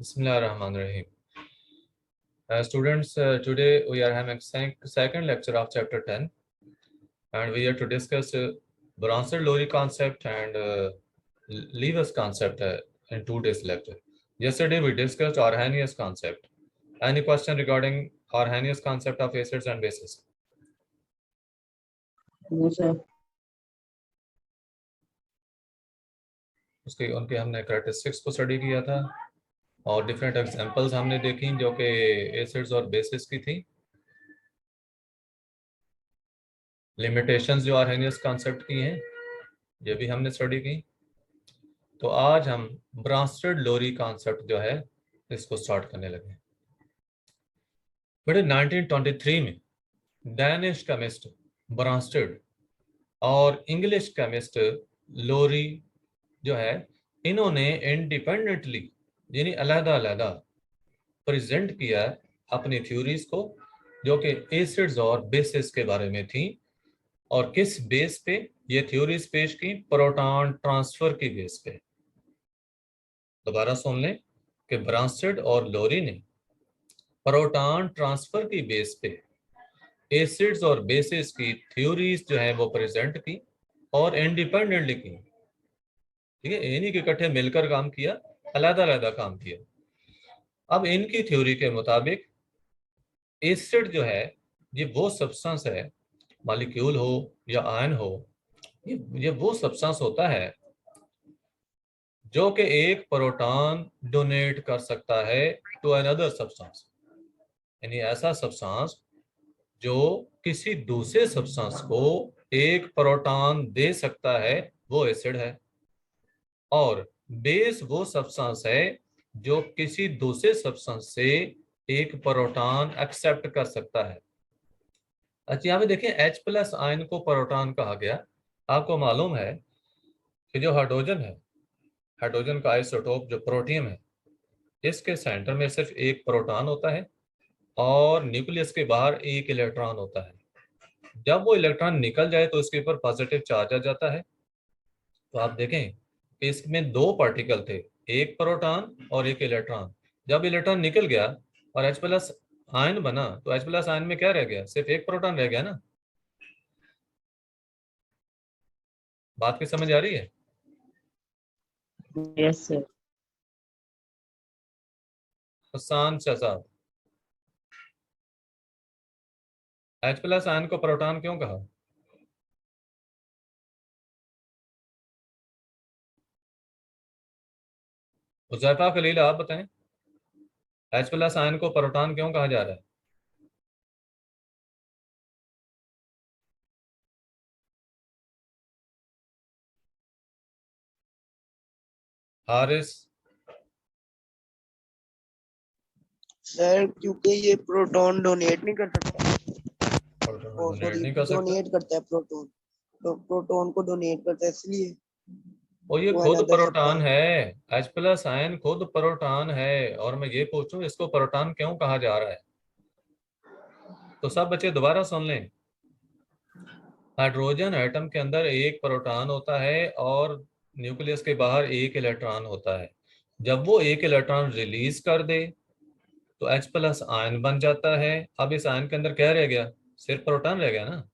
Bismillahirrahmanirrahim. Students, today we are having second lecture of chapter 10, and we are to discuss Bronsted-Lowry concept and Lewis concept in today's lecture. Yesterday we discussed Arrhenius concept. Any question regarding Arrhenius concept of acids and bases? No, sir. उसके उनके हमने characteristics को study किया था और different examples हमने देखी जो कि एसिड्स और बेसिस की थी। लिमिटेशंस जो आर्हेनियस कॉन्सेप्ट की हैं ये भी हमने स्टडी की। तो आज हम ब्रॉन्स्टेड-लोरी कॉन्सेप्ट जो है इसको स्टार्ट करने लगे। बेटे 1923 में डैनिश केमिस्ट ब्रॉन्स्टेड और इंग्लिश केमिस्ट लोरी जो है इन्होंने इंडिपेंडेंटली यानी अलग-अलग प्रेजेंट किया अपनी थ्योरीज को जो कि एसिड्स और बेसिस के बारे में थी। और किस बेस पे ये थ्योरीज पेश की? प्रोटॉन ट्रांसफर की बेस पे। दोबारा सुन लें कि ब्रॉन्स्टेड और लोरी ने प्रोटॉन ट्रांसफर की बेस पे एसिड्स और बेसिस की थ्योरीज जो है वो प्रेजेंट की और इंडिपेंडेंटली की। ठीक है, इन्हीं के इकट्ठे मिलकर काम किया, अलग-अलग काम किया। अब इनकी थ्योरी के मुताबिक एसिड जो है ये वो सब्सटेंस है, मॉलिक्यूल हो या आयन हो, ये वो सब्सटेंस होता है जो कि एक प्रोटॉन डोनेट कर सकता है टू अनदर सब्सटेंस। यानी ऐसा सब्सटेंस जो किसी दूसरे सब्सटेंस को एक प्रोटॉन दे सकता है वो एसिड है, और बेस वो सब्सटेंस है जो किसी दूसरे सब्सटेंस से एक प्रोटॉन एक्सेप्ट कर सकता है। अच्छा, यहाँ पे देखें H+ आयन को प्रोटॉन कहा गया। आपको मालूम है कि जो हाइड्रोजन है, हाइड्रोजन का आइसोटोप जो प्रोटियम है, इसके सेंटर में सिर्फ एक प्रोटॉन होता है और न्यूक्लियस के बाहर एक इलेक्ट्रॉन होता है। जब वो इलेक्ट्रॉन निकल जाए तो इसके ऊपर पॉजिटिव चार्ज आ जाता है। तो आप देखें इसमें दो पार्टिकल थे, एक प्रोटॉन और एक इलेक्ट्रॉन। जब इलेक्ट्रॉन निकल गया और H+ आयन बना तो H+ आयन में क्या रह गया? सिर्फ एक प्रोटॉन रह गया ना। बात की समझ आ रही है? Yes, sir. Hasan Shahzad, H+ ion को प्रोटॉन क्यों कहा? हुज़ैफा खलील आप बताएं, H+ आयन को प्रोटॉन क्यों कहा जा रहा है? हारिस, सर क्योंकि ये प्रोटॉन डोनेट नहीं कर सकता। डोनेट नहीं कर सकता। डोनेट करता है प्रोटॉन, तो प्रोटॉन को डोनेट करता है इसलिए। और ये वो खुद अलग प्रोटॉन है, H+ आयन खुद प्रोटॉन है, और मैं ये पूछूं इसको प्रोटॉन क्यों कहा जा रहा है? तो सब बच्चे दोबारा सुन लें। हाइड्रोजन एटम के अंदर एक प्रोटॉन होता है और न्यूक्लियस के बाहर एक इलेक्ट्रॉन होता है। जब वो एक इलेक्ट्रॉन रिलीज कर दे तो H+ आयन बन जाता है। अब इस आयन के अंदर क्या रह गया? सिर्फ प्रोटॉन रह गया ना।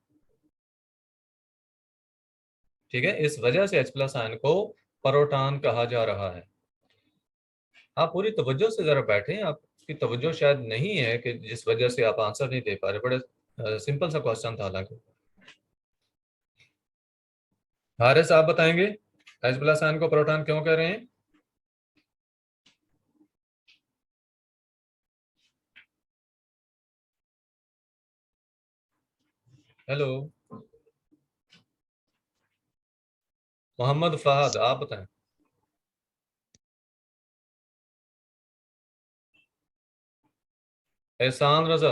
ठीक है, इस वजह से H+ आयन को प्रोटॉन कहा जा रहा है। आप पूरी तवज्जो से जरा बैठें, आपकी तवज्जो शायद नहीं है कि जिस वजह से आप आंसर नहीं दे पा रहे। बड़े सिंपल सा क्वेश्चन था हालांकि। हारिस आप बताएंगे H+ आयन को प्रोटॉन क्यों कह रहे हैं? हेलो मोहम्मद फहद आप बताएं। एहसान रजा,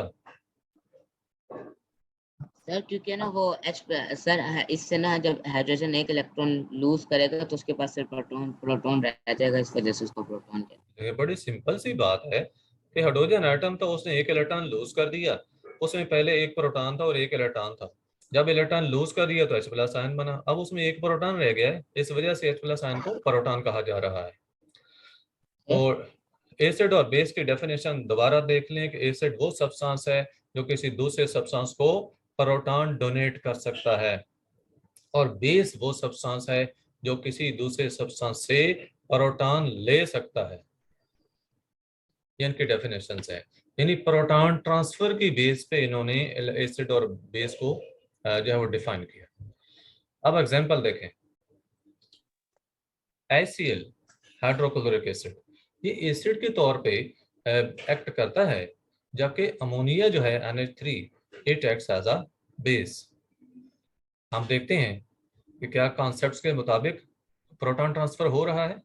सर क्योंकि ना वो सर इससे ना जब हाइड्रोजन एक इलेक्ट्रॉन लूज करेगा तो उसके पास सिर्फ प्रोटॉन रह जाएगा, इस वजह से उसको प्रोटॉन कहते हैं। ये बड़ी सिंपल सी बात है कि हाइड्रोजन एटम तो उसने एक इलेक्ट्रॉन लूज कर दिया, उसमें पहले एक प्रोटॉन था और एक इलेक्ट्रॉन था। जब इलेक्ट्रॉन लूज कर दिया तो H+ आयन बना। अब उसमें एक प्रोटॉन रह गया है, इस वजह से H+ आयन को प्रोटॉन कहा जा रहा है। तो एसिड और बेस की डेफिनेशन दोबारा देख लें कि एसिड वो सब्सटेंस है जो किसी दूसरे सब्सटेंस को प्रोटॉन डोनेट कर सकता है, और बेस वो सब्सटेंस है जो किसी दूसरे सब्सटेंस से प्रोटॉन ले सकता है। ये इनकी डेफिनेशन है। यानी प्रोटॉन ट्रांसफर की बेस पे इन्होंने एसिड और बेस को जो है वो डिफाइन किया। अब एग्जांपल देखें, HCl हाइड्रोक्लोरिक एसिड, ये एसिड के तौर पे एक्ट करता है, जबकि अमोनिया जो है NH3 it acts as a base. हम देखते हैं कि क्या कॉन्सेप्ट्स के मुताबिक प्रोटॉन ट्रांसफर हो रहा है।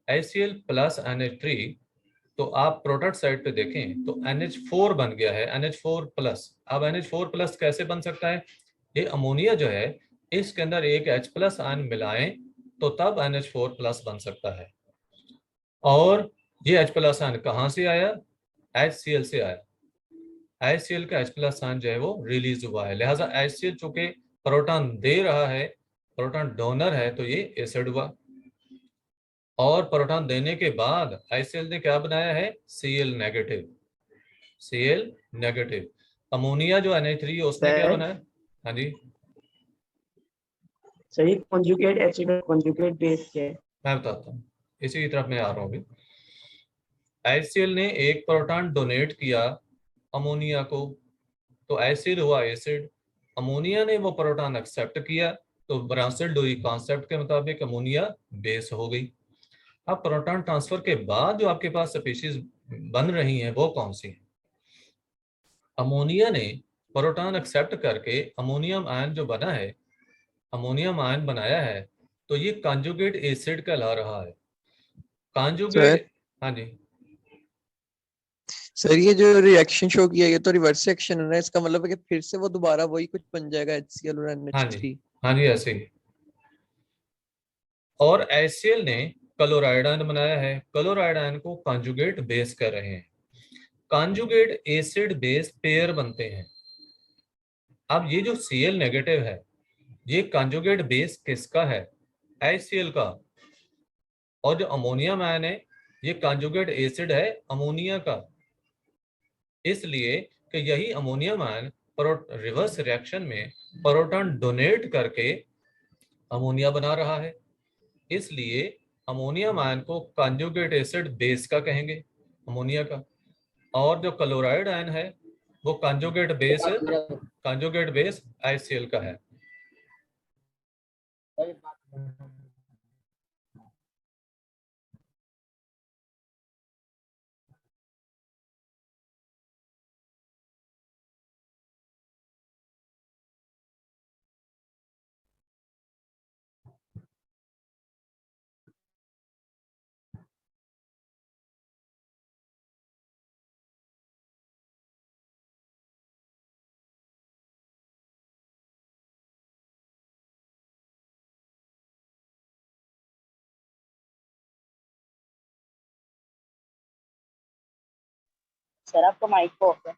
HCl प्लस NH3, तो आप प्रोडक्ट साइड पे देखें तो NH4 बन गया है, NH4 प्लस। अब NH4 प्लस कैसे बन सकता है? ये अमोनिया जो है इसके अंदर एक H प्लस आयन मिलाएं तो तब NH4 प्लस बन सकता है। और ये H प्लस आयन कहाँ से आया? HCl से आया। HCl का H प्लस आयन जो है वो रिलीज हुआ है, लिहाजा HCl चूंकि प्रोटॉन दे रहा है, प्रोटॉन डोनर है, तो ये एसिड हुआ। और प्रोटॉन देने के बाद HCl ने क्या बनाया है? Cl negative. Cl negative. Ammonia जो NH3 है उसने क्या सर बनाया? हाँ जी, सही कॉन्जुगेट एसिड और कॉन्जुगेट बेस क्या है? मैं बताता हूँ, इसी की तरफ मैं आ रहा हूँ अभी। HCl ने एक प्रोटॉन डोनेट किया अमोनिया को, तो HCl हुआ एसिड। अमोनिया ने वो प्रोटॉन एक्सेप्ट किया, तो ब्रांसेल-डोई कॉन्सेप्ट के मुताबिक अमोनिया बेस हो गई। अब प्रोटॉन ट्रांसफर के बाद जो आपके पास स्पीशीज बन रही हैं वो कौन सी हैं? अमोनिया ने प्रोटॉन एक्सेप्ट करके अमोनियम आयन जो बना है, अमोनियम आयन बनाया है, तो ये कॉन्जुगेट एसिड कहला रहा है। सर कॉन्जुगेट, हाँ जी, सर ये जो रिएक्शन शो किया ये तो रिवर्स रिएक्शन है ना, इसका मतलब है कि फिर से वो दोबारा वही कुछ बन जाएगा HCl और हाँ जी, NH3। हाँ जी, ऐसे ही। और HCl ने क्लोराइड आयन बनाया है, क्लोराइड आयन को कॉन्जुगेट बेस कर रहे हैं। कॉन्जुगेट एसिड बेस पेयर बनते हैं। अब ये जो Cl नेगेटिव है, ये कॉन्जुगेट बेस किसका है? HCl का। और जो अमोनियम आयन है, ये कॉन्जुगेट एसिड है अमोनिया का। इसलिए कि यही अमोनियम आयन रिवर्स रिएक्शन में प्रोटॉन डोनेट करके अमोनिया बना रहा है, इसलिए अमोनियम आयन को कॉन्जुगेट एसिड बेस का कहेंगे, अमोनिया का। और जो क्लोराइड आयन है वो कॉन्जुगेट बेस HCl का है। सर आपका माइक ऑफ है।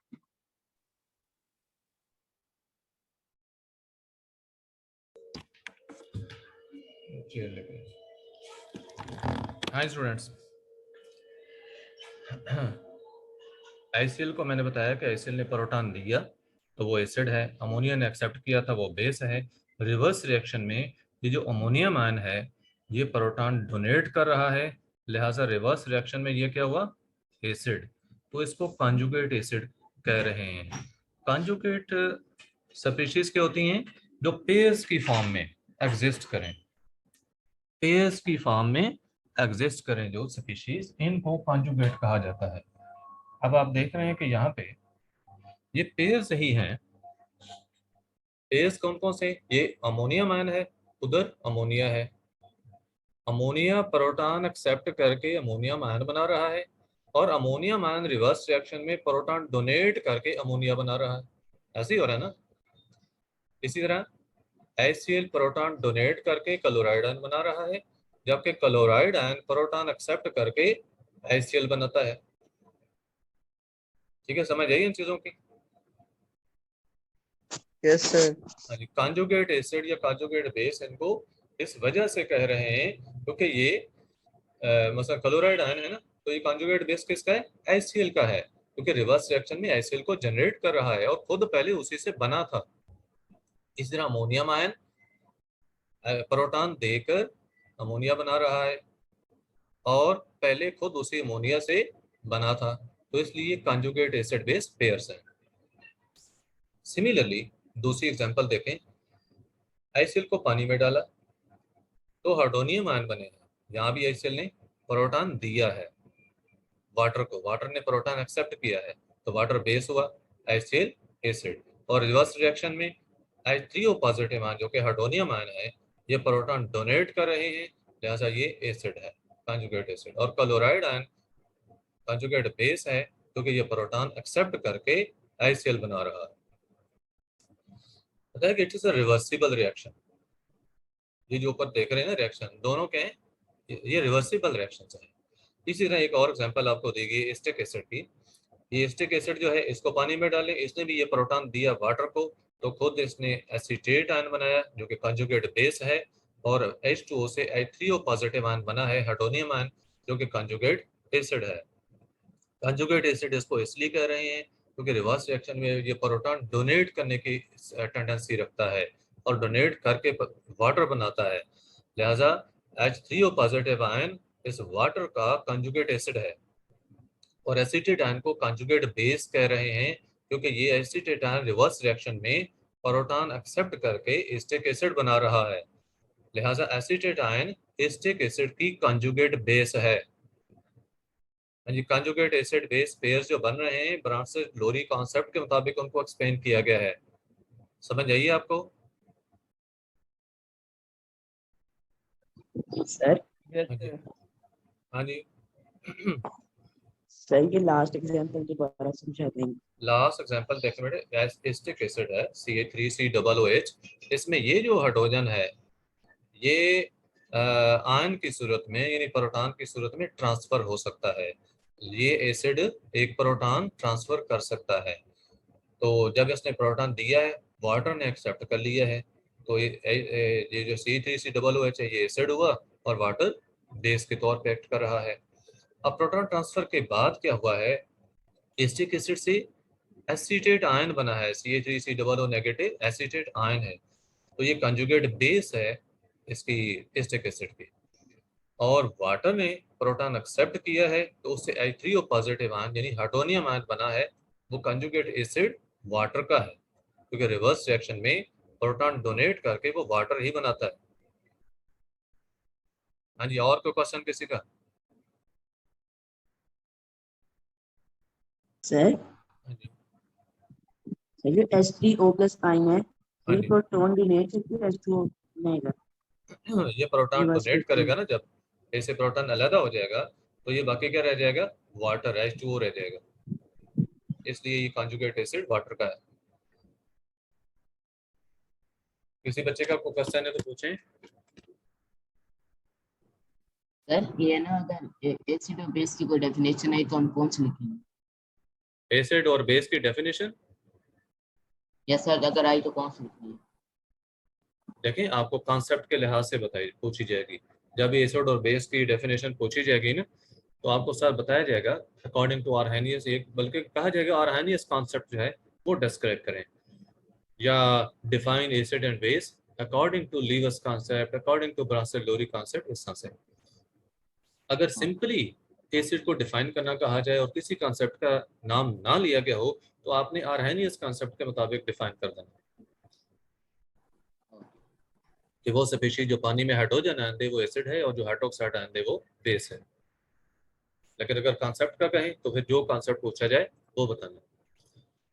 हाय स्टूडेंट्स, HCl को मैंने बताया कि HCl ने प्रोटॉन दिया तो वो एसिड है, अमोनिया ने एक्सेप्ट किया था वो बेस है। रिवर्स रिएक्शन में ये जो अमोनियम आयन है ये प्रोटॉन डोनेट कर रहा है, लिहाजा रिवर्स रिएक्शन में ये क्या हुआ? एसिड। तो इसको कॉन्जुगेट एसिड कह रहे हैं। कॉन्जुगेट स्पीशीज क्या होती हैं? जो पेयर्स की फॉर्म में एग्जिस्ट करें, पेयर्स की फॉर्म में एग्जिस्ट करें जो स्पीशीज, इनको कॉन्जुगेट कहा जाता है। अब आप देख रहे हैं कि यहाँ पे ये पेयर्स ही हैं। पेयर्स कौन कौन से? ये अमोनियम आयन है, उधर अमोनिया है। अमोनिया प्रोटॉन एक्सेप्ट करके अमोनियम आयन बना रहा है, और अमोनियम आयन रिवर्स रिएक्शन में प्रोटॉन डोनेट करके अमोनिया बना रहा है। ऐसे ही हो रहा है ना? इसी तरह HCl प्रोटॉन डोनेट करके क्लोराइड आयन बना रहा है, जबकि क्लोराइड आयन प्रोटॉन एक्सेप्ट करके HCl बनाता है। ठीक है, समझ आई इन चीजों की? Yes sir. हाँ जी, कॉन्जुगेट एसिड या कॉन्जुगेट बेस इनको इस वजह से कह रहे हैं क्योंकि ये मसला क्लोराइड आयन है ना, तो ये कॉन्जुगेट बेस किसका है? HCl का है, क्योंकि रिवर्स रिएक्शन में HCl को जनरेट कर रहा है और खुद पहले उसी से बना था। इसी तरह अमोनियम आयन प्रोटॉन देकर अमोनिया बना रहा है और पहले खुद उसी अमोनिया से बना था, तो इसलिए कॉन्जुगेट एसिड बेस पेयर्स हैं। सिमिलरली दूसरी एग्जांपल देखें, HCl को पानी में डाला तो हाइड्रोनियम आयन बने हैं। यहाँ भी HCl ने प्रोटॉन दिया है वाटर को, वाटर ने प्रोटॉन एक्सेप्ट किया है, तो वाटर बेस हुआ HCl एसिड। और रिवर्स रिएक्शन में H3O पॉजिटिव आयन जो कि हाइड्रोनियम आयन है, ये प्रोटॉन डोनेट कर रहे हैं, लिहाजा ये एसिड है, कॉन्जुगेट एसिड। और क्लोराइड आयन कॉन्जुगेट बेस है क्योंकि ये प्रोटॉन एक्सेप्ट करके HCl बना रहा है। बताया कि it is a reversible reaction. ये जो ऊपर देख रहे हैं ना रिएक्शन, दोनों के हैं, ये रिवर्सिबल रिएक्शंस हैं। इसी तरह एक और एग्जांपल आपको देगी एस्टिक एसिड की। ये एस्टिक एसिड जो है, इसको पानी में डालें, इसने भी ये प्रोटॉन दिया वाटर को, तो खुद इसने एसीटेट आयन बनाया जो कि कंजुगेट बेस है, और H2O से H3O पॉजिटिव आयन बना है हाइड्रोनियम आयन जो कि कंजुगेट एसिड है। कंजुगेट एसिड इसको इसलिए कह रहे हैं क्योंकि रिवर्स रिएक्शन में ये प्रोटॉन डोनेट करने की टेंडेंसी रखता है और डोनेट करके वाटर बनाता है, लिहाजा H3O पॉजिटिव आयन इस वाटर का कंजुगेट एसिड है। और एसीटेट आयन को कंजुगेट बेस कह रहे हैं क्योंकि ये एसीटेट आयन रिवर्स रिएक्शन में प्रोटॉन एक्सेप्ट करके एस्टिक एसिड बना रहा है, लिहाजा एसीटेट आयन एस्टिक एसिड की कंजुगेट बेस है। ये कंजुगेट एसिड बेस पेयर्स जो बन रहे हैं ब्रांसेस लोरी कॉन्सेप्ट के मुताबिक उनको एक्सप्लेन किया गया है। समझ आइए आपको? सर यस हाँ जी, सर। हाँ जी। सर ये लास्ट एग्जांपल दोबारा समझा देंगे। लास्ट एग्जांपल देखें बेटे, एस्टिक एसिड है CH3COOH। इसमें ये जो हाइड्रोजन है ये आयन की सूरत में यानी प्रोटॉन की सूरत में ट्रांसफर हो सकता है। ये एसिड एक प्रोटॉन ट्रांसफर कर सकता है, तो जब इसने प्रोटॉन दिया है वाटर ने एक्सेप्ट कर लिया है, तो ये जो C3COOH है ये एसिड हुआ और वाटर बेस के तौर पे एक्ट कर रहा है। अब प्रोटॉन ट्रांसफर के बाद क्या हुआ है, एस्टिक एसिड से एसीटेट आयन बना है, CH3COO नेगेटिव एसीटेट आयन है, तो ये कंजुगेट बेस है इसकी एस्टिक एसिड की। और वाटर ने प्रोटॉन एक्सेप्ट किया है तो उससे H3O पॉजिटिव आयन यानी हाइड्रोनियम आयन बना है, वो कंजुगेट एसिड वाटर का है क्योंकि रिवर्स रिएक्शन में प्रोटॉन डोनेट करके वो वाटर ही बनाता है। हाँ जी, और कोई क्वेश्चन किसी का? सर हाँ जी, सर ये H3O+ आयन है, हाँ ये जी। प्रोटॉन डोनेट करके H2O बनेगा ये प्रोटॉन रिवर्स डोनेट रिएक्शन। करेगा ना, जब ऐसे प्रोटॉन अलग हो जाएगा तो ये बाकी क्या रह जाएगा, वाटर H2O रह जाएगा, इसलिए ये कंजुगेट एसिड वाटर का है। किसी बच्चे का कोई क्वेश्चन है तो पूछें। सर ये ना अगर एसिड और बेस की कोई डेफिनेशन है तो हम कौन सी लिखेंगे? एसिड और बेस की डेफिनेशन या सर अगर आई तो कौन सी लिखेंगे? देखें, आपको कॉन्सेप्ट के लिहाज से बताई पूछी जाएगी। जब ये एसिड और बेस की डेफिनेशन पूछी जाएगी ना, तो आपको सर बताया जाएगा अकॉर्डिंग टू आर्हेनियस, एक बल्कि कहा जाएगा आर्हेनियस कॉन्सेप्ट जो है वो डिस्क्राइब करें, या define acid and base according to Lewis concept, according to Bronsted Lowry concept, इस तरह से। अगर सिंपली एसिड को डिफाइन करना कहा जाए और किसी कॉन्सेप्ट का नाम ना लिया गया हो, तो आपने आर्हेनियस कॉन्सेप्ट के मुताबिक डिफाइन कर देना कि वो स्पीशीज जो पानी में हाइड्रोजन आयन दे वो एसिड है और जो हाइड्रोक्साइड आयन दे वो बेस है। लेकिन अगर कॉन्सेप्ट का कहें तो फिर जो कॉन्सेप्ट पूछा जाए वो बताना।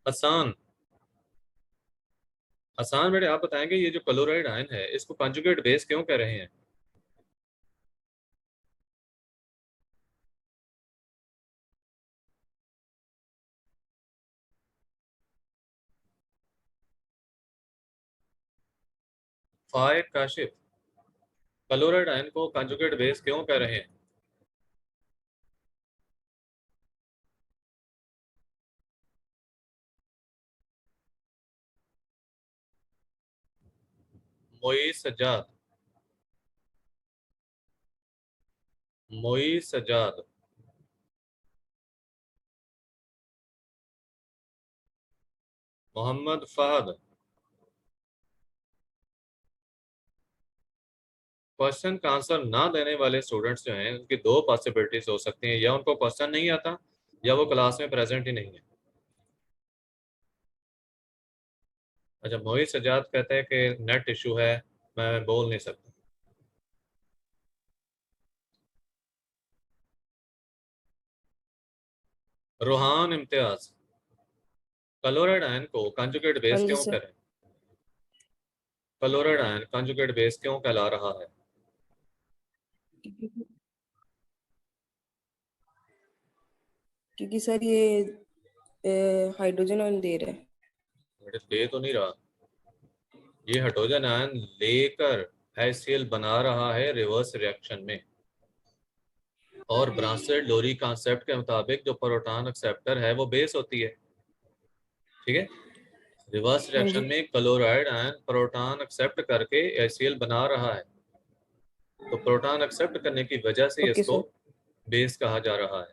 आसान आसान बेटे, आप बताएंगे ये जो क्लोराइड आयन है इसको कंजुगेट बेस क्यों कह रहे हैं? फाइक काशिफ, क्लोराइड आयन को कंजुगेट बेस क्यों कह रहे हैं? मोईस सज्जाद, मोईस सज्जाद। मोहम्मद फहद, क्वेश्चन का आंसर ना देने वाले स्टूडेंट्स जो हैं उनकी दो पॉसिबिलिटीज हो सकती हैं, या उनको क्वेश्चन नहीं आता या वो क्लास में प्रेजेंट ही नहीं है। अच्छा, मोहित सजाद कहते हैं कि नेट इशू है, मैं बोल नहीं सकता। रूहान इम्तियाज, क्लोराइड आयन को कंजुगेट बेस हाँ जी क्यों सर। करें? क्लोराइड आयन कंजुगेट बेस क्यों कहला रहा है? क्योंकि सर ये हाइड्रोजन आयन दे रहा है। बेटे दे तो नहीं रहा, ये हाइड्रोजन आयन लेकर HCl बना रहा है रिवर्स रिएक्शन में। और ब्रांसेड लोरी कॉन्सेप्ट के मुताबिक जो प्रोटॉन एक्सेप्टर है वो बेस होती है, ठीक है। रिवर्स हाँ रिएक्शन जी। में क्लोराइड आयन प्रोटॉन एक्सेप्ट करके HCl बना रहा है, तो प्रोटॉन एक्सेप्ट करने की वजह से ओके इसको सर। बेस कहा जा रहा है।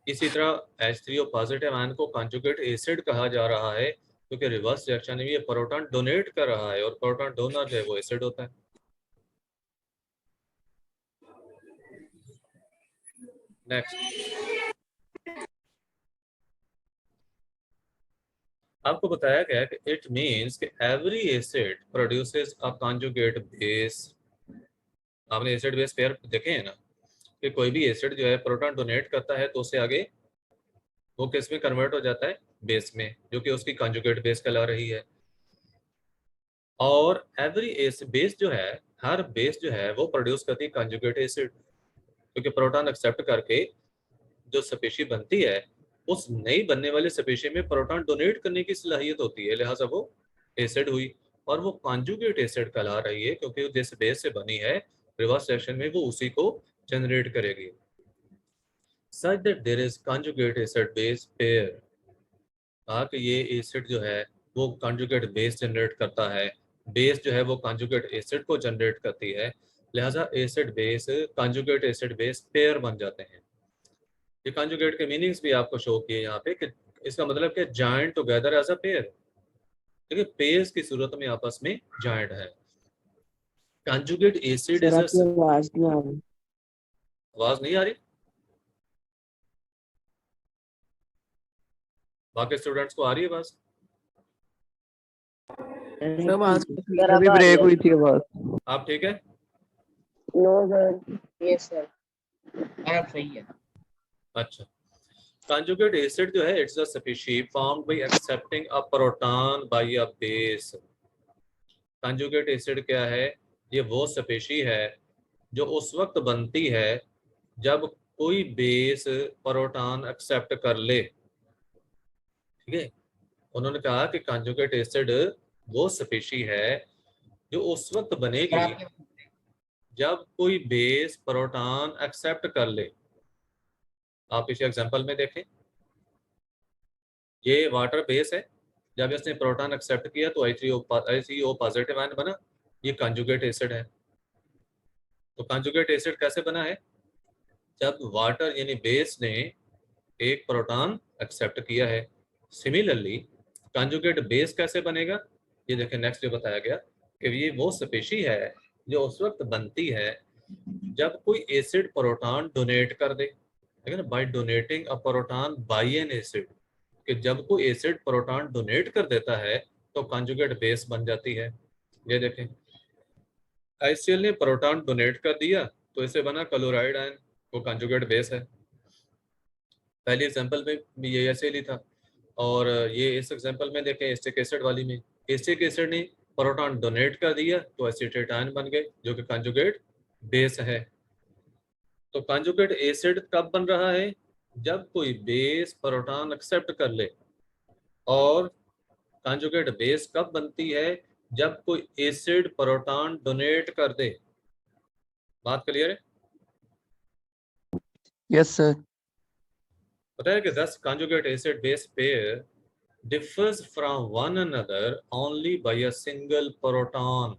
इसी तरह H3O पॉजिटिव आयन को कंजुगेट एसिड कहा जा रहा है, क्योंकि रिवर्स रिएक्शन में ये प्रोटॉन डोनेट कर रहा है और प्रोटॉन डोनर जो है वो एसिड होता है। नेक्स्ट, आपको बताया गया कि इट मींस कि एवरी एसिड प्रोड्यूसेस अ कंजुगेट बेस। आपने एसिड बेस पेयर देखे हैं ना, कि कोई भी एसिड जो है प्रोटॉन डोनेट करता है तो उससे आगे वो किस में कन्वर्ट हो जाता है? बेस में, जो कि उसकी कंजुगेट बेस कहला रही है। और एवरी बेस जो है, हर बेस जो है वो प्रोड्यूस करती है कंजुगेट एसिड, क्योंकि प्रोटॉन एक्सेप्ट करके जो स्पीशी बनती है उस नई बनने वाली स्पीशी में प्रोटॉन डोनेट करने की सलाहियत होती है, लिहाजा वो एसिड हुई। और वो कॉन्जुगेट एसिड कहला रही है, क्योंकि जिस बेस से बनी है रिवर्स रिएक्शन में वो उसी को जनरेट करेगी। Such that there is conjugate acid base pair, कहा कि ये एसिड जो है वो कॉन्जुगेट बेस जनरेट करता है, बेस जो है वो कॉन्जुगेट एसिड को जनरेट करती है, लिहाजा acid base conjugate acid base pair बन जाते हैं। ये कंजुगेट के मीनिंग्स भी आपको शो किए यहाँ पे, कि इसका मतलब कि joint together as a pair, देखिए पेयर्स की सूरत में आपस में जॉइंट है। कंजुगेट एसिड सर इज आपकी आवाज नहीं आ रही। आवाज नहीं आ रही? बाकी स्टूडेंट्स को आ रही है बस? सब आज सर अभी अब आ रही ब्रेक है। हुई थी बस। आप ठीक है? No sir. यस सर, अब सही है। अच्छा, कंजुगेट एसिड जो है it's a species formed by accepting a proton by a base. Conjugate acid क्या है? ये वो स्पीशी है जो उस वक्त बनती है जब कोई बेस प्रोटॉन एक्सेप्ट कर ले, ठीक है। उन्होंने कहा कि कंजुगेट एसिड वो स्पीशी है जो उस वक्त सर बनेगी आपके जब कोई बेस प्रोटॉन एक्सेप्ट कर ले। आप इसे एग्जांपल में देखें, ये वाटर बेस है, जब इसने प्रोटॉन एक्सेप्ट किया तो HCO पॉजिटिव आयन बना, ये कंजुगेट एसिड है। तो कंजुगेट एसिड कैसे बना है? जब वाटर यानी बेस ने एक प्रोटॉन एक्सेप्ट किया है। सिमिलरली कंजुगेट बेस कैसे बनेगा? ये देखें, नेक्स्ट जो बताया गया कि ये वो स्पीशी है जो उस वक्त बनती है जब कोई एसिड प्रोटॉन डोनेट कर दे, ठीक है ना, by donating a proton by an acid, कि जब कोई एसिड प्रोटॉन डोनेट कर देता है तो कंजुगेट बेस बन जाती है। ये देखें, HCl ने प्रोटॉन डोनेट कर दिया तो इसे बना क्लोराइड आयन, वो कंजुगेट बेस है। पहले एग्जांपल में भी ये HCl ही था, और ये इस एग्जांपल में देखें एसिटिक एसिड वाली में, एसिटिक एसिड ने प्रोटॉन डोनेट कर दिया तो एसिटेट आयन बन गए जो कि कंजुगेट बेस है। तो कंजुगेट एसिड कब बन रहा है? जब कोई बेस प्रोटॉन एक्सेप्ट कर ले। और कंजुगेट बेस कब बनती है? जब कोई एसिड प्रोटॉन डोनेट कर दे। बात क्लियर है? Yes sir. पता है कि thus conjugate acid base pair differs from one another only by a single proton।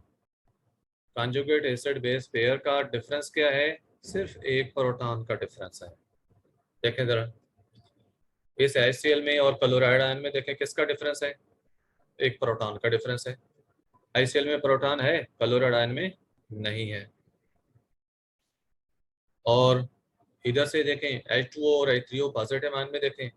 Conjugate acid base pair का डिफरेंस क्या है? सिर्फ एक प्रोटॉन का डिफरेंस है। देखें जरा, इस HCl में और क्लोराइड आयन में देखें किसका डिफरेंस है? एक प्रोटॉन का डिफरेंस है। ICl में प्रोटॉन है, क्लोराइड आयन में नहीं है। और इधर से देखें H2O और H3O पॉजिटिव आयन में देखें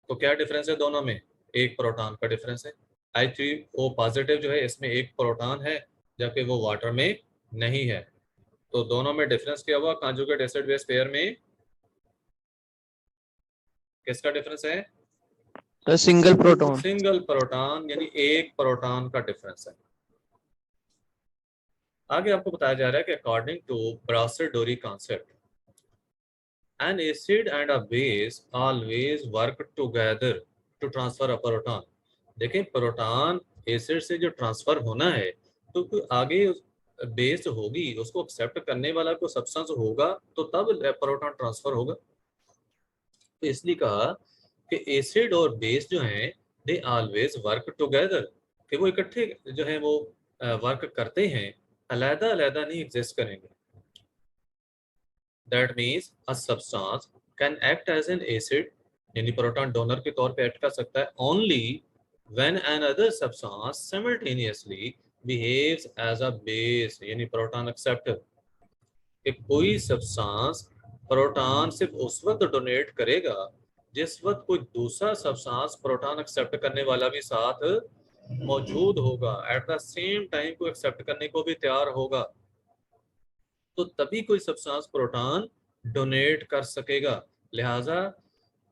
तो क्या डिफरेंस है दोनों में? एक प्रोटॉन का डिफरेंस है। H3O पॉजिटिव जो है इसमें एक प्रोटॉन है, जबकि वो वाटर में नहीं है। तो दोनों में डिफरेंस क्या हुआ? कॉन्जुगेट एसिड बेस पेयर में किसका डिफरेंस है? तो सिंगल प्रोटॉन। सिंगल प्रोटॉन, यानी एक प्रोटॉन का डिफरेंस है। आगे आपको बताया जा रहा है कि according to Bronsted Lowry concept, an acid and a base always work together to transfer a proton। देखें, प्रोटॉन एसिड से जो ट्रांसफर होना है तो कोई आगे बेस होगी, उसको एक्सेप्ट करने वाला कोई सब्सटेंस होगा तो तब प्रोटॉन ट्रांसफर होगा। तो इसलिए कहा कि एसिड और बेस जो हैं दे ऑलवेज वर्क टुगेदर, कि वो इकट्ठे जो है वो वर्क करते हैं, अलग अलग नहीं एग्जिस्ट करेंगे। That means a substance can act as an acid, यानी प्रोटॉन डोनर के तौर पे एक्ट कर सकता है, only when another substance simultaneously behaves as a base, यानी प्रोटॉन एक्सेप्टर। कि कोई सब्सटेंस प्रोटॉन सिर्फ उस वक्त डोनेट करेगा जिस वक्त कोई दूसरा सब्सटेंस प्रोटॉन एक्सेप्ट करने वाला भी साथ मौजूद होगा, एट द सेम टाइम को एक्सेप्ट करने को भी तैयार होगा, तो तभी कोई सब्सटेंस प्रोटॉन डोनेट कर सकेगा। लिहाजा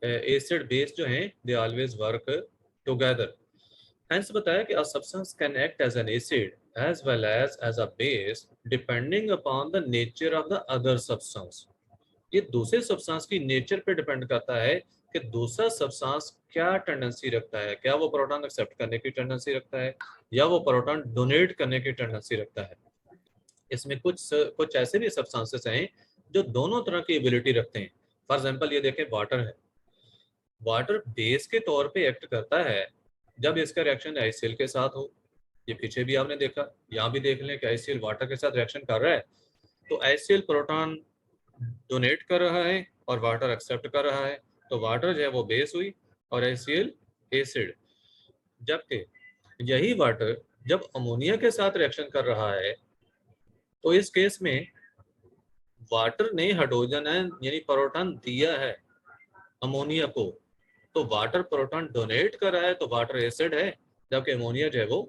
एसिड बेस जो हैं they always work together. Hence बताया कि a substance can act as an acid as well as a base depending upon the nature of the other substance। ये दूसरे सब्सटेंस की नेचर पे डिपेंड करता है कि दूसरा सब्सटेंस क्या टेंडेंसी रखता है, क्या वो प्रोटॉन एक्सेप्ट करने की टेंडेंसी रखता है या वो प्रोटॉन डोनेट करने की टेंडेंसी रखता है। इसमें कुछ ऐसे भी सब्सटेंसेस हैं जो दोनों तरह की एबिलिटी रखते हैं। फॉर एग्जांपल ये देखें, वाटर है, वाटर बेस के तौर पे एक्ट करता है जब इसका रिएक्शन HCl के साथ हो। ये पीछे भी आपने देखा, यहाँ भी देख लें कि HCl वाटर के साथ रिएक्शन कर रहा है, तो HCl प्रोटॉन डोनेट कर रहा है और वाटर एक्सेप्ट कर रहा है, तो वाटर जो है वो बेस हुई और HCl एसिड। जबकि यही वाटर जब अमोनिया के साथ रिएक्शन कर रहा है तो इस केस में वाटर ने हाइड्रोजन यानी प्रोटॉन दिया है अमोनिया को, तो वाटर प्रोटॉन डोनेट कर रहा है तो वाटर एसिड है, जबकि अमोनिया जो है वो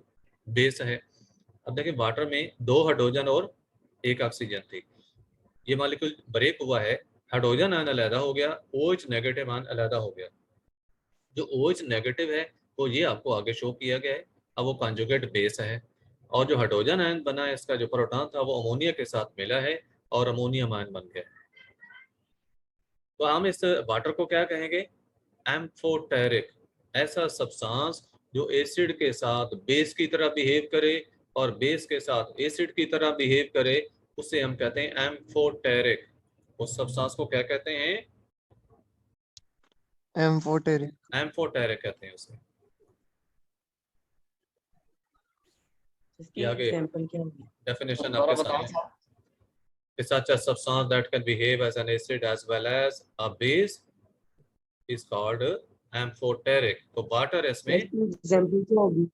बेस है। अब देखिए, वाटर में 2 हाइड्रोजन और 1 ऑक्सीजन थी, ये मॉलिक्यूल ब्रेक हुआ है, हाइड्रोजन आयन अलग हो गया, OH नेगेटिव आयन अलग हो गया। जो OH नेगेटिव है वो ये आपको आगे शो किया गया है, अब वो कॉन्जुगेट बेस है, और जो हाइड्रोजन आयन बना है इसका जो प्रोटॉन था वो अमोनिया के साथ मिला है और अमोनियम आयन बन गया। तो हम इस वाटर को क्या कहेंगे? एम्फोटेरिक। ऐसा सब्सटेंस जो एसिड के साथ बेस की तरह बिहेव करे और बेस के साथ एसिड की तरह बिहेव करे, उसे हम कहते हैं एम्फोटेरिक। उस सब्सटेंस को क्या कहते हैं? एम्फोटेरिक। एम्फोटेरिक कहते हैं उसे। इसके आगे एग्जांपल क्या होगी? डेफिनेशन आपके सामने। It's such a substance that can behave as an acid as well as a base is called amphoteric। तो वाटर इसमें इसकी एग्जांपल क्या होगी?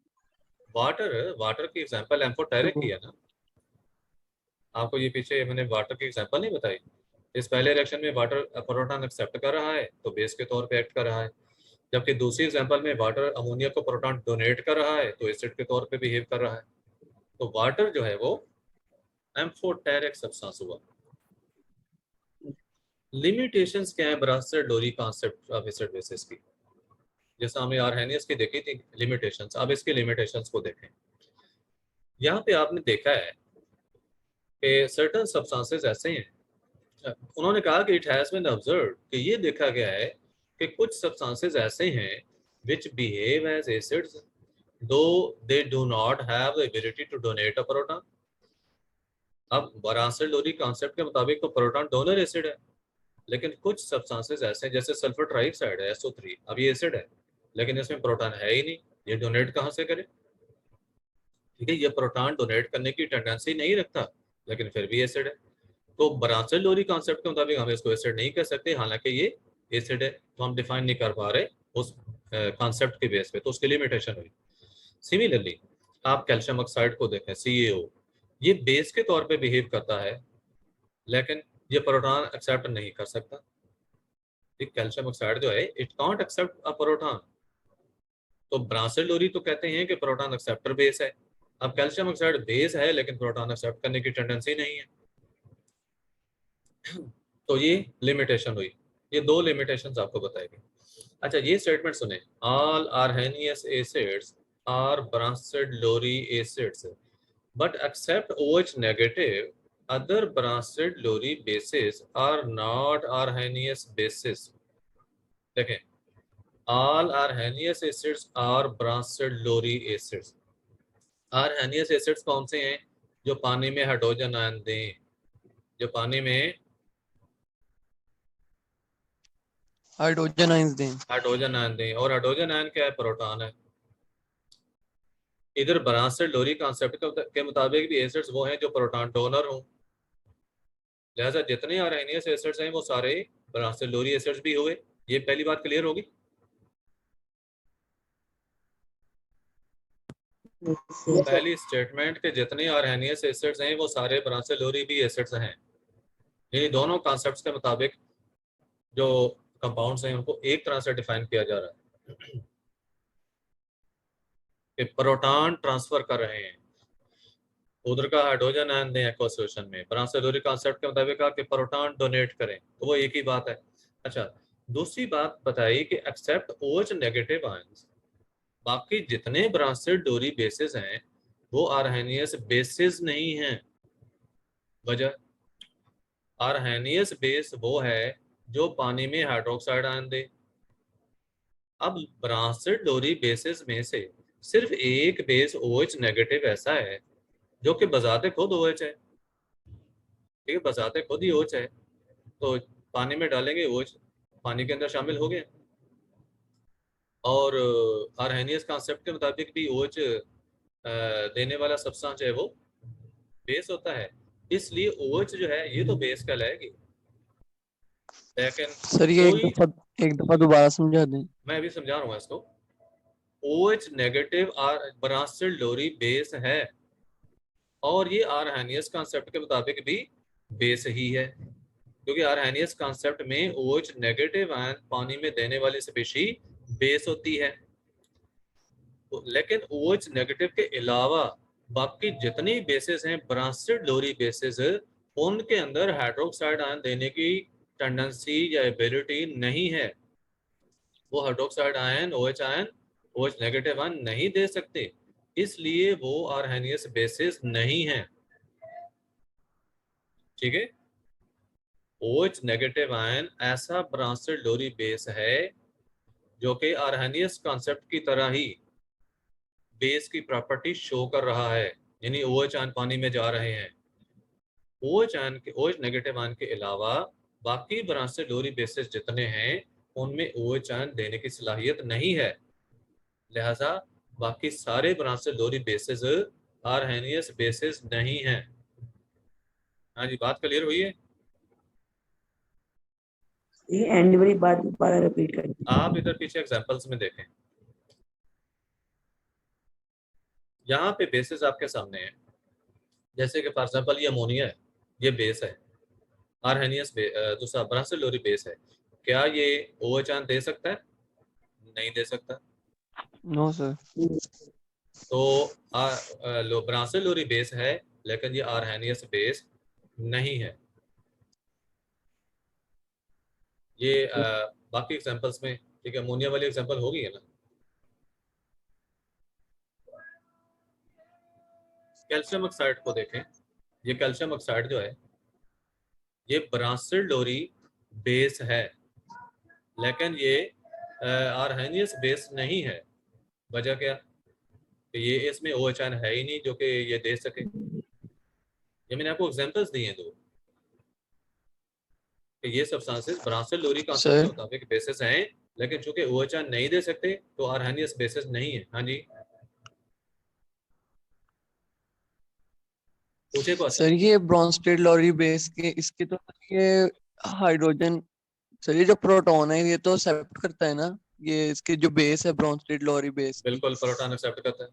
वाटर की एग्जांपल एम्फोटेरिक ही है ना। आपको ये पीछे मैंने वाटर की एग्जांपल नहीं बताई। इस पहले रिएक्शन में वाटर प्रोटॉन एक्सेप्ट कर रहा है तो बेस के तौर पे एक्ट कर रहा है, जबकि दूसरी एग्जांपल में वाटर अमोनिया को प्रोटॉन डोनेट कर रहा है तो एसिड के तौर पे बिहेव कर रहा है। तो वाटर जो है वो एम्फोटेरिक सब्सटेंस हुआ। लिमिटेशंस क्या है ब्रासर-डोरी कॉन्सेप्ट ऑफ एसिड बेसिस की? जैसा हमें आर्हेनियस की देखी थी लिमिटेशंस, अब इसकी लिमिटेशंस को देखें। यहाँ पे आपने देखा है कि सर्टेन सब्सटेंसेस ऐसे हैं, उन्होंने कहा कि इट हैज बीन ऑब्जर्व्ड, कि ये देखा गया है कि कुछ सब्सटेंसेस ऐसे हैं which behave as acids though they do not have the ability to donate a proton। अब ब्रासर-डोरी कॉन्सेप्ट के मुताबिक तो प्रोटॉन डोनर एसिड है, लेकिन कुछ सब्सटेंसेस ऐसे हैं जैसे सल्फर ट्राइऑक्साइड है SO3, अब ये एसिड है लेकिन इसमें प्रोटॉन है ही नहीं, ये डोनेट कहाँ से करे? ठीक है, ये प्रोटॉन डोनेट करने की टेंडेंसी नहीं रखता लेकिन फिर भी एसिड है। तो ब्रासर-डोरी कॉन्सेप्ट के मुताबिक हम इसको एसिड नहीं कह सकते, हालांकि ये एसिड है, तो हम डिफाइन नहीं कर पा रहे उस कॉन्सेप्ट के बेस पे, तो उसकी लिमिटेशन हुई। सिमिलरली आप कैल्शियम ऑक्साइड को देखें, CaO, ये बेस के तौर पे बिहेव करता है, लेकिन ये प्रोटॉन एक्सेप्ट नहीं कर सकता। कैल्शियम ऑक्साइड जो है it can't accept a proton. तो ब्रांसिलोरी तो कहते हैं कि प्रोटॉन एक्सेप्टर बेस है। अब कैल्शियम ऑक्साइड बेस है लेकिन प्रोटॉन एक्सेप्ट करने की टेंडेंसी नहीं है। तो ये लिमिटेशन हुई, ये दो लिमिटेशंस आपको बताएगी। अच्छा, ये स्टेटमेंट सुने, all Arrhenius acids are Bronsted Lowry acids but except OH negative, other Bronsted Lowry bases are not Arrhenius bases. देखें, all arrhenius acids are Bronsted Lowry acids. Arrhenius acids कौन से हैं? जो पानी में हाइड्रोजन आयन दें, जो पानी में हाइड्रोजन आयंस दें। हाइड्रोजन आयन दें, और हाइड्रोजन आयन क्या है? प्रोटॉन है। इधर ब्रांसिलोरी कॉन्सेप्ट के मुताबिक भी एसिड्स वो हैं जो प्रोटॉन डोनर हों, लिहाजा जितने आर्हेनियस एसिड्स हैं वो सारे ब्रांसिलोरी एसिड्स भी हुए। ये पहली बात क्लियर होगी। पहली स्टेटमेंट के जितने आर्हेनियस एसिड्स हैं वो सारे ब्रांसिलोरी भी एसिड्स हैं। ये दोनों कॉन्सेप्ट्स के मुताबिक जो कंपाउंड्स हैं उनको एक तरह से डिफाइन किया जा रहा है कि प्रोटॉन ट्रांसफर कर रहे हैं, उधर का हाइड्रोजन आयन दें एक्वा सॉल्यूशन में। ब्रांसिलोरी कॉन्सेप्ट के मुताबिक कि प्रोटॉन डोनेट करें, तो वो एक ही बात है। अच्छा, दूसरी बात बताई कि एक्सेप्ट OH नेगेटिव आयंस, बाकी जितने ब्रांसिलोरी बेसिस हैं वो आर्हेनियस बेसिस नहीं हैं। वजह, आर्हेनियस बेस वो है जो पानी में हाइड्रोक्साइड आयन दे। अब ब्रांसिलोरी बेसिस में से सिर्फ एक बेस OH नेगेटिव ऐसा है जो कि बजाते खुद OH है, ठीक है, बजाते खुद ही OH है, तो पानी में डालेंगे OH पानी के अंदर शामिल हो गए। और आर्हेनियस कॉन्सेप्ट के मुताबिक भी OH देने वाला सब्सटेंस है वो बेस होता है, इसलिए OH जो है ये तो बेस कहलाएगी। लेकिन सर ये कोई, एक दफा दोबारा समझा दें। मैं अभी समझा रहा हूँ इसको। OH नेगेटिव ब्रांसिलोरी बेस है और ये आर्हेनियस कॉन्सेप्ट के मुताबिक भी बेस ही है, क्योंकि आर्हेनियस कॉन्सेप्ट में OH नेगेटिव आयन पानी में देने वाली स्पीशी बेस होती है। लेकिन OH नेगेटिव के अलावा बाकी जितनी बेसिस हैं ब्रांसिलोरी बेसिस, उनके अंदर हाइड्रोक्साइड आयन देने की टेंडेंसी या एबिलिटी नहीं है। वो hydroxide ion OH negative ion नहीं दे सकते, इसलिए वो आर्हेनियस बेसिस नहीं है। ठीक है, OH नेगेटिव आयन ऐसा ब्रांसिलोरी बेस है जो कि आर्हेनियस कॉन्सेप्ट की तरह ही बेस की प्रॉपर्टी शो कर रहा है, यानी OH आयन पानी में जा रहे हैं। OH नेगेटिव आयन के अलावा बाकी ब्रांसिलोरी बेसिस जितने हैं उनमें OH आयन देने की सलाहियत नहीं है, लिहाजा बाकी सारे ब्रांसिलोरी बेसिस आर्हेनियस बेसिस नहीं हैं। हाँ जी, बात क्लियर हुई है? ये एंड वाली बात दोबारा रिपीट कर दीजिए। आप इधर पीछे एग्जांपल्स में देखें, यहाँ पे बेसिस आपके सामने है, जैसे कि फॉर एग्जांपल ये अमोनिया है, ये बेस है, आर्हेनियस दूसरा ब्रांसिलोरी बेस है। क्या ये OH आयन दे सकता है? नहीं दे सकता। No sir. तो ब्रांसिलोरी बेस है लेकिन ये आर्हेनियस बेस नहीं है। ये बाकी एग्जांपल्स में, ठीक है, अमोनिया वाली एग्जांपल होगी है ना। कैल्शियम ऑक्साइड को देखें, ये कैल्शियम ऑक्साइड जो है ये ब्रांसिलोरी बेस है लेकिन ये आर्हेनियस बेस नहीं है। वजह क्या? कि ये इसमें OH आयन है ही नहीं जो कि ये दे सके। ये मैंने आपको एग्जांपल्स दिए हैं दो, कि ये सब्सटेंसेस ब्रांसिलोरी कॉन्सेप्ट के मुताबिक बेसिस हैं लेकिन चूंकि OH आयन नहीं दे सकते तो आर्हेनियस बेसिस नहीं है। हाँ जी, पूछे क्वेश्चन। सर ये ब्रांसिलोरी बेस के इसके तो ये हाइड्रोजन, सर ये जो प्रोटॉन है ये तो एक्सेप्ट करता है ना, ये इसके जो बेस है ब्रांसिलोरी बेस की। बिल्कुल, प्रोटॉन एक्सेप्ट करता है।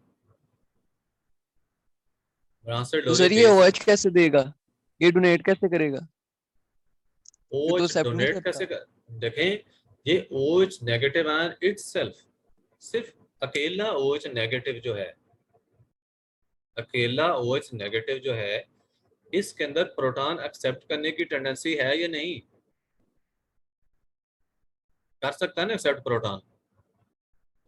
ब्रांचेड तो लोरी सर ये बेस OH कैसे देगा, ये डोनेट कैसे करेगा? ये तो OH एक्सेप्ट नहीं डोनेट कैसे करता। कर देखें, ये OH नेगेटिव आयन इटसेल्फ, सिर्फ अकेला OH नेगेटिव जो है, अकेला OH नेगेटिव जो है, इसके अंदर प्रोटॉन एक्सेप्ट करने की टेंडेंसी है या नहीं? कर सकता है ना accept proton?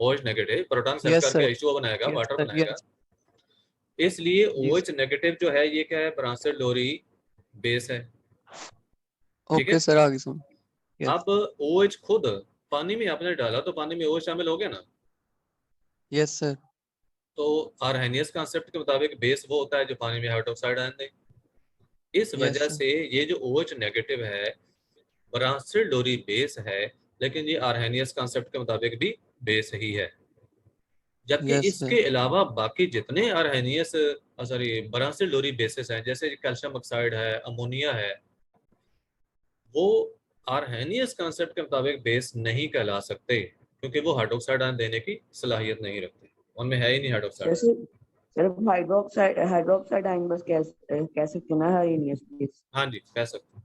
OH negative proton accept yes करके सर, H2O बनाएगा, यस वाटर सर, बनाएगा। यस इसलिए जी OH नेगेटिव जो है ये क्या है, ब्रांचेड लोरी बेस है। ठीक है, ओके सर, आगे सुन। यस अब OH खुद पानी में आपने डाला तो पानी में OH शामिल हो गया ना, यस सर, तो आर्हेनियस कॉन्सेप्ट के मुताबिक बेस वो होता है जो पानी में हाइड्रोक्साइड आयन दे। इस यस वजह सर, से ये जो OH नेगेटिव है ब्रांचेड लोरी बेस है, लेकिन ये आर्हेनियस कॉन्सेप्ट के मुताबिक भी बेस ही है। जबकि यस सर, इसके अलावा बाकी जितने आर्हेनियस सॉरी ब्रांचेड लोरी बेसिस हैं, जैसे कैल्शियम ऑक्साइड है, अमोनिया है, वो आर्हेनियस कॉन्सेप्ट के मुताबिक बेस नहीं कहला सकते, क्योंकि वो हाइड्रोक्साइड आयन देने की सलाहियत नहीं रखते, उनमें है ही नहीं हाइड्रोक्साइड आयन। जैसे सिर्फ हाइड्रोक्साइड आयन बस कह सकते हैं ना हाइड्रोनियस बेस। हाँ जी, कह सकते हैं।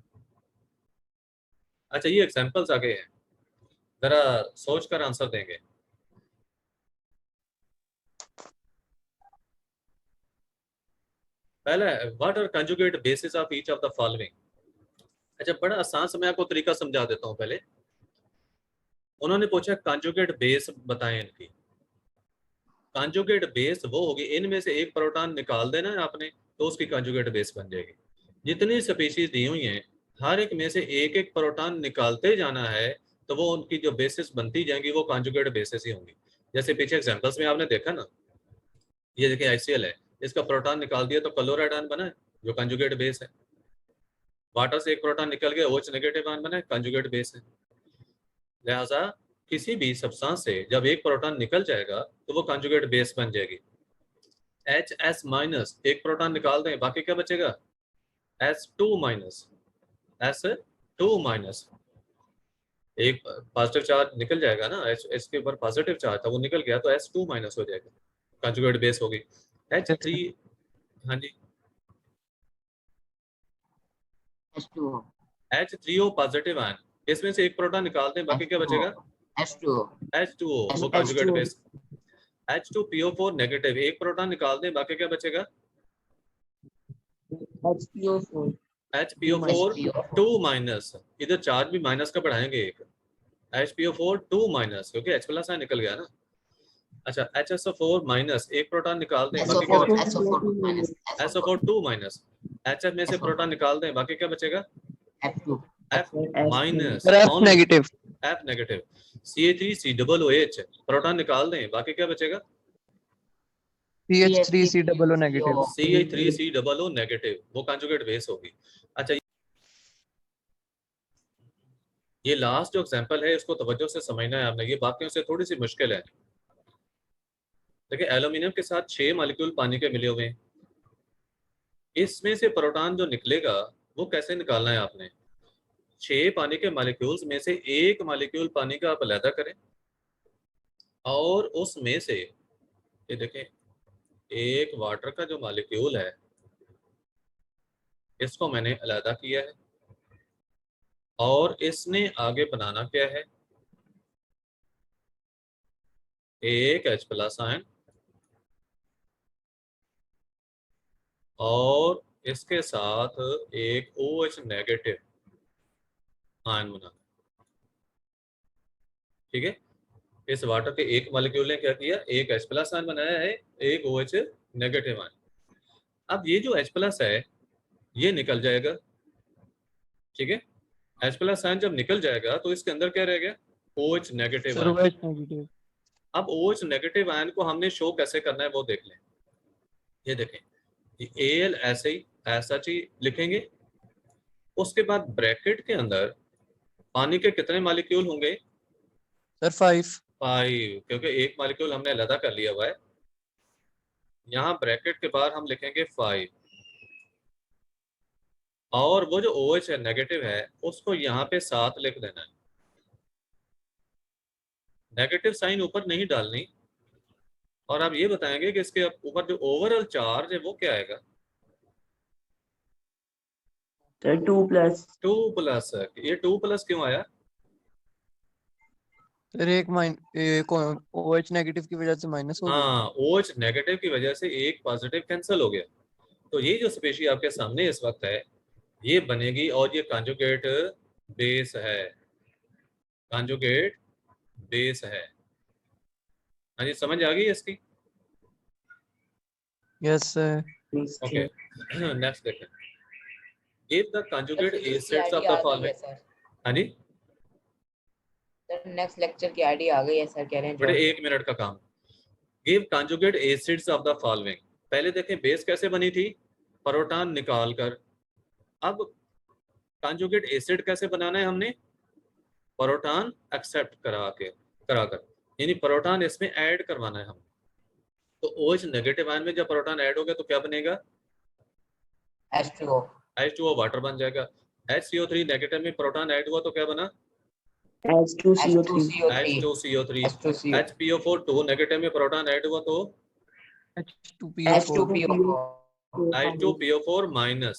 अच्छा, ये एग्जांपल्स आगे हैं, जरा सोच कर आंसर देंगे। पहला है what are conjugate bases of each of the following. अच्छा, बड़ा आसान से मैं आपको तरीका समझा देता हूँ। पहले उन्होंने पूछा कंजुगेट बेस बताएं इनकी। कंजुगेट बेस वो होगी, इनमें से एक प्रोटॉन निकाल देना है आपने तो उसकी कंजुगेट बेस बन जाएगी। जितनी स्पीशीज दी हुई हैं हर एक में से एक एक प्रोटॉन निकालते जाना है, तो वो उनकी जो बेसिस बनती जाएंगी वो कंजुगेट बेसिस ही होंगी। जैसे पीछे एग्जांपल्स में आपने देखा ना, ये देखिए HCl है, इसका प्रोटॉन निकाल दिया तो क्लोराइड आयन बना है जो कंजुगेट बेस है। वाटर से एक प्रोटॉन निकल गया, OH नेगेटिव आयन बना है, कंजुगेट बेस है। लिहाजा किसी भी सब्सटेंस से जब एक प्रोटॉन निकल जाएगा तो वो कंजुगेट बेस बन जाएगी। HS माइनस एक प्रोटॉन निकाल दें, बाकी क्या बचेगा, S2 माइनस, S2 माइनस एक पॉजिटिव चार्ज निकल जाएगा ना, H के ऊपर पॉजिटिव चार्ज था वो निकल गया तो S2 माइनस हो जाएगा, कंजुगेट बेस होगी। H3, हाँ जी, H2O H3O पॉजिटिव आयन, इसमें से एक प्रोटॉन निकाल दें, बाकी क्या बचेगा, H2O H2O वो कंजुगेट बेस। H2PO4 नेगेटिव एक प्रोटॉन निकाल दें, बाकी क्या बचेगा, HPO4 HPO4 2 माइनस, इधर चार्ज भी माइनस का बढ़ाएंगे एक, HPO4 2 माइनस क्योंकि H प्लस आयन निकल गया ना। अच्छा, HSO4 माइनस एक प्रोटॉन निकाल दें, बाकी क्या बचेगा, SO4 minus SO4 2 minus, HF में से प्रोटॉन निकाल दें, बाकी क्या बचेगा, F2 F minus sir, F only, negative, F negative. CH3COOH proton निकाल दें, बाकी क्या बचेगा, CH3COO नेगेटिव। CH3COO नेगेटिव वो कंजुगेट बेस होगी। अच्छा, ये लास्ट जो एग्जांपल है इसको तवज्जो से समझना है आपने, ये बाकियों से थोड़ी सी मुश्किल है। देखिए, एल्यूमिनियम के साथ 6 मॉलिक्यूल पानी के मिले हुए हैं, इसमें से प्रोटॉन जो निकलेगा वो कैसे निकालना है आपने, 6 पानी के मॉलिक्यूल्स में से एक मॉलिक्यूल पानी का आप अलहदा करें, और उसमें से ये देखें एक वाटर का जो मॉलिक्यूल है इसको मैंने अलहदा किया है, और इसने आगे बनाना क्या है, एक H प्लस आयन, और इसके साथ एक OH नेगेटिव आयन बना। ठीक है, इस वाटर के एक मॉलिक्यूल ने क्या किया, एक H प्लस आयन बनाया है, एक OH नेगेटिव आयन। अब ये जो H प्लस है ये निकल जाएगा। ठीक है, H प्लस आयन जब निकल जाएगा तो इसके अंदर क्या रहेगा, OH negative sir ion. OH negative. अब OH नेगेटिव आयन को हमने शो कैसे करना है वो देख लें। ये देखें, Al ऐसे ही ऐसा ही लिखेंगे, उसके बाद ब्रैकेट के अंदर पानी के कितने मॉलिक्यूल होंगे, सर 5। 5, क्योंकि एक मॉलिक्यूल हमने अलग कर लिया हुआ है। यहाँ ब्रैकेट के बाहर हम लिखेंगे 5, और वो जो OH है नेगेटिव है उसको यहाँ पे 7 लिख देना है, नेगेटिव साइन ऊपर नहीं डालनी। और आप ये बताएंगे कि इसके ऊपर जो ओवरऑल चार्ज है वो क्या आएगा, सर 2+। 2+ है। ये 2+ क्यों आया? सर एक OH नेगेटिव की वजह से माइनस हो गया। हाँ, OH नेगेटिव की वजह से एक पॉजिटिव कैंसिल हो गया। तो ये जो स्पेशी आपके सामने इस वक्त है ये बनेगी और ये कॉन्जुगेट बेस है, कॉन्जुगेट बेस है। हाँ जी, समझ आ गई इसकी? Yes sir. ओके, नेक्स्ट देखें। Give the conjugate acids of the आ गई फॉलोइंग। है सर। हाँ जी सर नेक्स्ट लेक्चर की आईडी आ गई है सर, कह रहे हैं बेटे, join 1 मिनट का काम। Give conjugate acids of the following. पहले देखें बेस कैसे बनी थी, प्रोटॉन निकाल कर। अब कॉन्जुगेट एसिड कैसे बनाना है हमने, प्रोटॉन एक्सेप्ट कराकर, यानी प्रोटॉन इसमें ऐड करवाना है हम। तो OH नेगेटिव आयन में जब प्रोटॉन ऐड हो गया तो क्या बनेगा, H2O। H2O वाटर बन जाएगा। HCO3 नेगेटिव में प्रोटॉन ऐड हुआ तो क्या बना, H2CO3। H2CO3। H2CO। HPO4 2 negative में प्रोटॉन ऐड हुआ तो H2PO4 H2PO4। H2PO4 माइनस,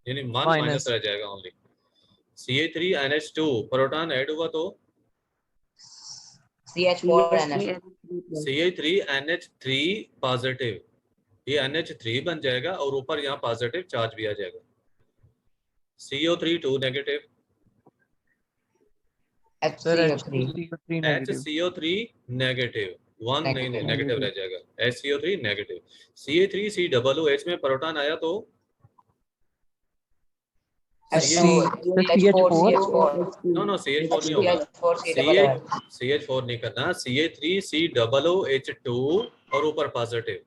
यानी 1 माइनस माइनस रह जाएगा ओनली। CH3NH2 प्रोटॉन ऐड हुआ तो CH4NH। CH3NH3 पॉजिटिव, ये NH3 बन जाएगा और ऊपर यहाँ पॉजिटिव चार्ज भी आ जाएगा। CO3 2 negative, sir HCO3। HCO3 negative. HCO3 negative, 1 नहीं Negative। नेगेटिव रह जाएगा। HCO3 negative. CH3COOH में प्रोटॉन आया तो CH4 नो CH4 नहीं होगा, CH4 नहीं करना, CH3COOH2 और ऊपर पॉजिटिव।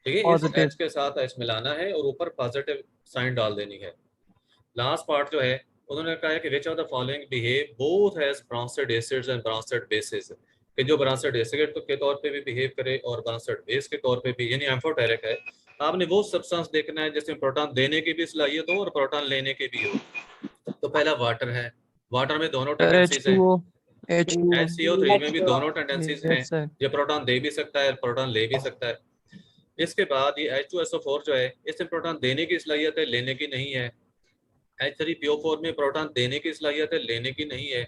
ठीक है, इस पॉजिटिव। H के साथ H मिलाना है और ऊपर पॉजिटिव साइन डाल देनी है। लास्ट पार्ट जो है उन्होंने कहा है कि which of the following behave both as Bronsted acids and Bronsted bases, कि जो ब्रांचेड एसिड के तौर पे भी बिहेव करे और ब्रांचेड बेस के तौर पे भी, यानी एम्फोटेरिक है। आपने वो सब्सटेंस देखना है जिसमें प्रोटॉन देने की भी सलाहियत हो और प्रोटॉन लेने की भी हो। तो पहला वाटर है, वाटर में दोनों सर टेंडेंसीज हैं। H2O। HCO3 में भी दोनों टेंडेंसीज हैं, यस सर। ये प्रोटॉन दे भी सकता है प्रोटॉन ले भी सकता है। इसके बाद ये H2SO4 जो है इसमें प्रोटॉन देने की सलाहियत है, लेने की नहीं है। H3PO4 में प्रोटॉन देने की सलाहियत है, लेने की नहीं है।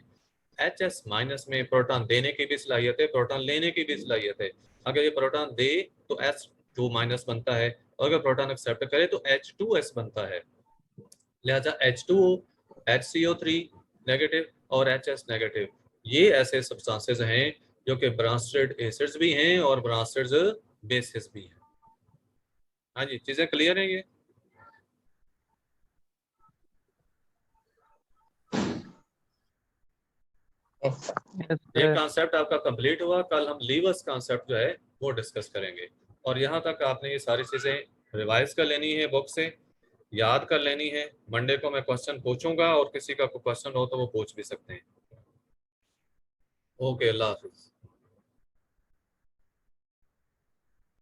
HS- में प्रोटॉन देने की भी सलाहियत है, प्रोटॉन लेने की भी सलाहियत है। अगर ये प्रोटॉन दे तो H2- बनता है और अगर प्रोटॉन एक्सेप्ट करे तो H2S बनता है। लिहाजा H2O, HCO3 नेगेटिव और HS नेगेटिव, ये ऐसे सब्सटेंसेस हैं जो कि ब्रांचेड एसिड्स भी हैं और ब्रांचेड बेसिस भी हैं। हाँ जी, चीजें क्लियर है ये? यस ये सर। कॉन्सेप्ट आपका कंप्लीट हुआ। कल हम लीवर्स कॉन्सेप्ट जो है वो डिस्कस करेंगे और यहाँ तक आपने ये सारी चीजें रिवाइज कर लेनी है, बुक से याद कर लेनी है। मंडे को मैं क्वेश्चन पूछूंगा और किसी का कोई क्वेश्चन हो तो वो पूछ भी सकते हैं। ओके, अल्लाह हाफिज।